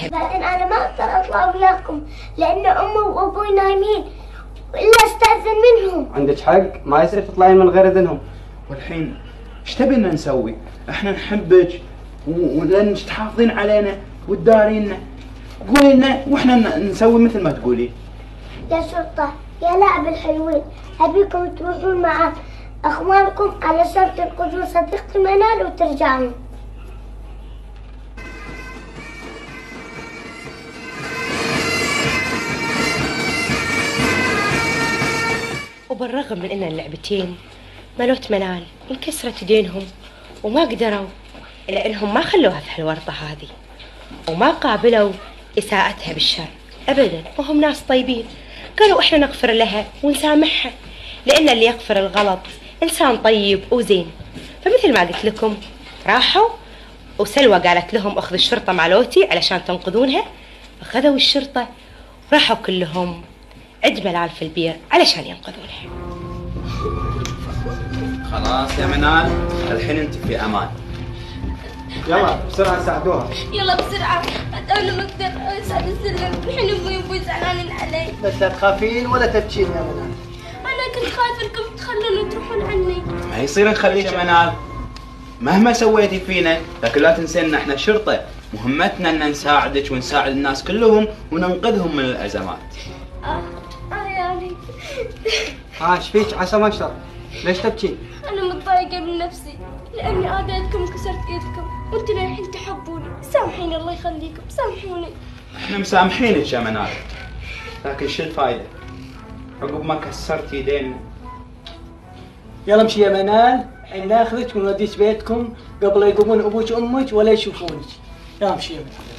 بعدين انا ما اقدر اطلع وياكم لان امي وابوي نايمين والا استاذن منهم. عندك حق، ما يصير تطلعين من غير اذنهم. والحين ايش تبينا نسوي؟ احنا نحبك ولانك تحافظين علينا وتدارينا، قولي لنا واحنا نسوي مثل ما تقولي. يا شرطة يا لاعب الحلوين، ابيكم تروحون مع اخوانكم علشان تنقذون صديقتي منال وترجعون. وبالرغم من ان اللعبتين ملوت منال انكسرت ايدينهم وما قدروا، الا انهم ما خلوها في هالورطة هذه وما قابلوا اساءتها بالشر ابدا، وهم ناس طيبين. قالوا احنا نغفر لها ونسامحها لان اللي يغفر الغلط انسان طيب وزين. فمثل ما قلت لكم راحوا وسلوى قالت لهم اخذوا الشرطة مالوتي علشان تنقذونها، اخذوا الشرطة وراحوا كلهم عند ملال في البير علشان ينقذونها. خلاص يا منال، الحين انت في امان. يلا بسرعة ساعدوها. يلا بسرعة، انا ما اقدر اصعد السلم، الحين امي وابوي زعلانين علي. بس لا تخافين ولا تبكين يا منال. انا كنت خايفة انكم تخلون وتروحون عني. ما يصير نخليك يا منال، مهما سويتي فينا، لكن لا تنسين ان احنا شرطة، مهمتنا ان نساعدك ونساعد الناس كلهم وننقذهم من الازمات. عيالي ايش فيك عسى ما اشرب؟ ليش تبكين؟ انا متضايقة من نفسي لاني اذيتكم وكسرت ايدكم، وانتم الحين تحبوني. سامحيني الله يخليكم، سامحوني. احنا مسامحينك يا منال، لكن شو الفايدة عقب ما كسرت يدينا؟ يلا امشي يا منال، الحين ناخذك ونوديك بيتكم قبل لا يقومون ابوك وامك ولا يشوفونك. يلا امشي يا منال.